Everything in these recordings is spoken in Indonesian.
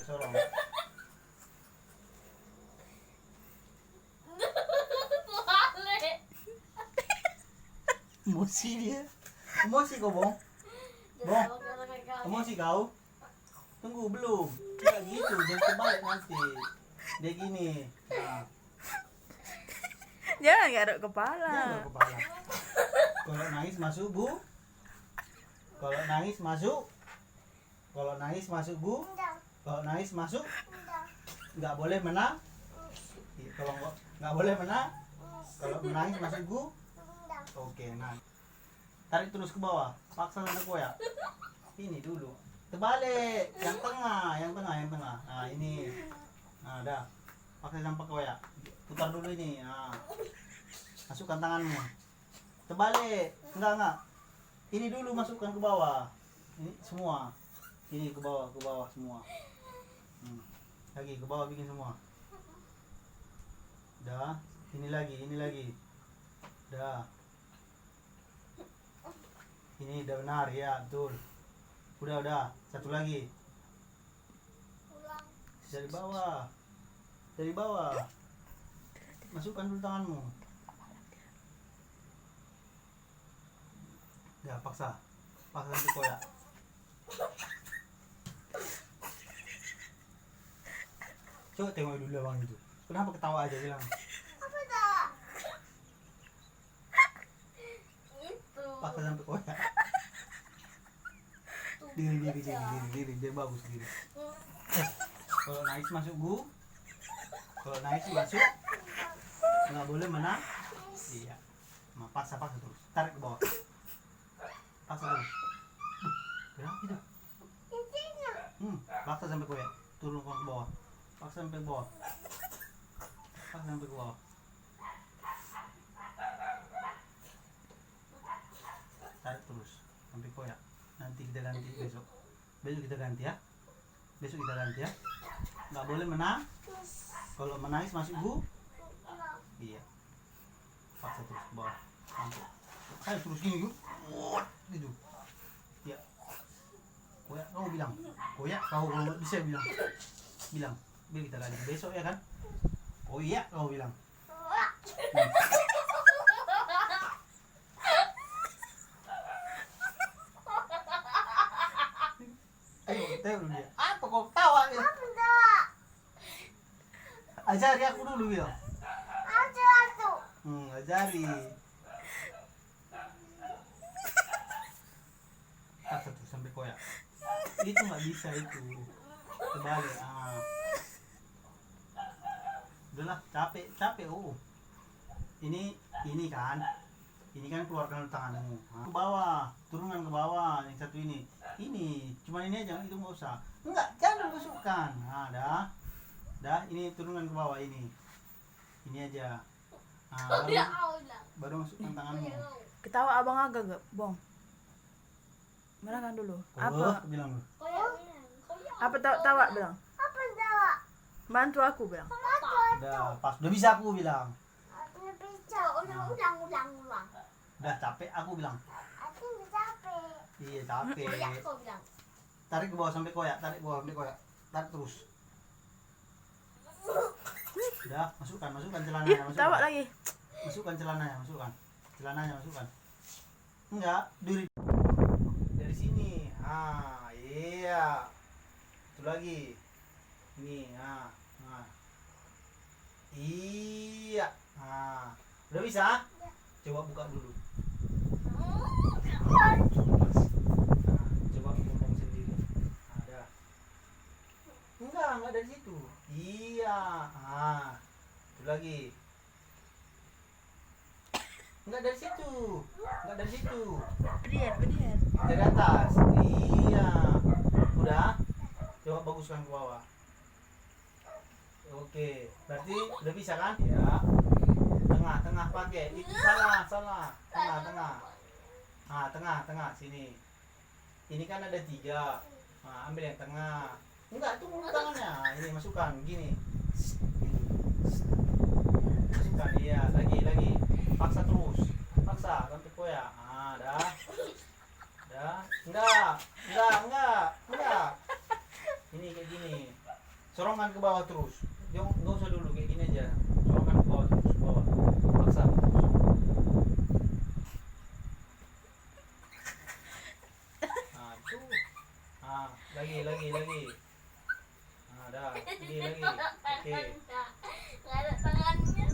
sorong. Emosi dia. Emosi kau, Bong. Bong. Emosi kau. Tunggu belum. Tidak gitu, jangan terbalik nanti. Dia gini. Nah, Jangan garuk kepala. jangan kepala. Kalau nangis masuk, Bu. Kalau nangis masuk. Kalau nangis masuk, Bu. Kalau nangis masuk. Nggak boleh menang. Iya, kalau nggak boleh menang. Kalau menangis masuk, Bu. Oke, nah. Tarik terus ke bawah. Paksa sampai koyak. Ini dulu. Terbalik. Yang tengah, yang tengah, yang tengah. Nah, ini. Nah, dah. Paksa sampai koyak. Putar dulu ini. Nah. Masukkan tanganmu. Terbalik. Enggak. Ini dulu masukkan ke bawah. Ini semua. Ini ke bawah semua. Lagi ke bawah bikin semua. Dah. Ini lagi. Dah. Ini udah benar ya, betul. Udah. Satu lagi. Dari bawah. Masukkan dulu tanganmu. Ya, paksa sampai koyak. Coba tengok dulu abang itu. Kenapa ketawa aja bilang? Paksa sampai koyak. Diri, dia bagus diri. Kalau nangis masuk, Bu. Kalau nangis masuk. Nggak boleh menang. Iya. Paksa terus. Tarik ke bawah. Paksa terus. Kenapa gitu? Paksa sampai koyak. Turun ke bawah. Paksa sampai ke bawah. Tarik terus sampai koyak. Nanti kita ganti besok kita ganti ya. Nggak boleh menang. Kalau menangis masuk, Bu. Iya. Paksa terus ke bawah. Sampai. Ayo terus gini yuk. Gitu. Ya. Koyak kamu bilang. Koyak kau bisa bilang. Biar kita ganti besok ya kan. Koyak kau bilang. Ayo kita dulu dia. Apa kau tawa ya? Ajari aku dulu ya. Ajari. Paksa tuh sampai koyak. Itu nggak bisa itu. Terbalik. Udahlah, capek. Oh. Ini kan keluarkan tanganmu. Ke bawah, turunkan ke bawah. Yang satu ini. Cuma ini aja, itu nggak usah. Enggak, jangan masukkan. Nah, dah, ini turunkan ke bawah ini. Ini aja. Baru masukkan tanganmu. Ketawa abang agak gak, Bong? Mana kan dulu? Apa? Bilang lu. Apa tawa bilang? Bantu aku bilang. Udah, pas. Udah bisa aku bilang. Ulang. Udah capek aku bilang. Iya, capek. Tarik ke bawah sampai koyak. Tarik terus. Udah, masukkan celananya, Tawa lagi. Masukkan celananya. Enggak, dari sini. Iya. Itu lagi. Ini, Iya. Udah bisa? Coba buka dulu. Coba ngomong sendiri. Ada. Enggak dari situ. Iya. Itu lagi. Enggak dari situ. Berdiri. Dari atas. Iya. Udah. Coba baguskan ke bawah. Oke, berarti udah bisa kan? Ya. Tengah pakai. Itu salah. Tengah sini. Ini kan ada 3. Ambil yang tengah. Enggak, tunggu tangannya. Ini masukkan gini. Masukkan, iya, lagi. Paksa terus. Sampai koyak. Dah. Enggak. Ini kayak gini. Sorongkan ke bawah terus. Jangan, nggak usah dulu kayak gini aja. Sorongkan ke bawah terus, bawah. Paksa terus. Nah, itu. Nah, lagi. Nah, dah. Lagi. Oke. Nggak ada tangannya.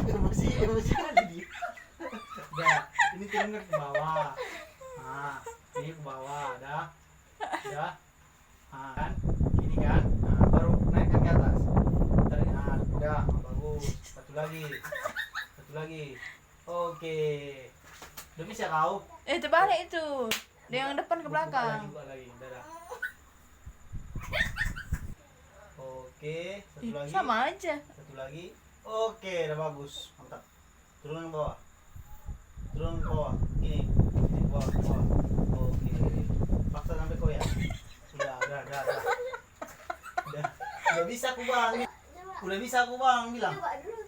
Emosi lagi dia. Dah, ini turun ke bawah. Nah, ini ke bawah, dah. Nah, kan? Gini kan? Nah, baru naikkan ke atas. Tarik, nah, udah, bagus. Satu lagi. Oke. Udah bisa kau? Terbalik itu. Dia yang depan ke belakang. Buka lagi. Dadah. Oke, satu lagi. Sama aja. Satu lagi. Oke, udah bagus. Mantap. Turun ke bawah. Gini ke bawah. Oke. Paksa sampai kau ya. Udah. Udah bisa aku bang. Udah bisa aku bang bilang. Coba dulu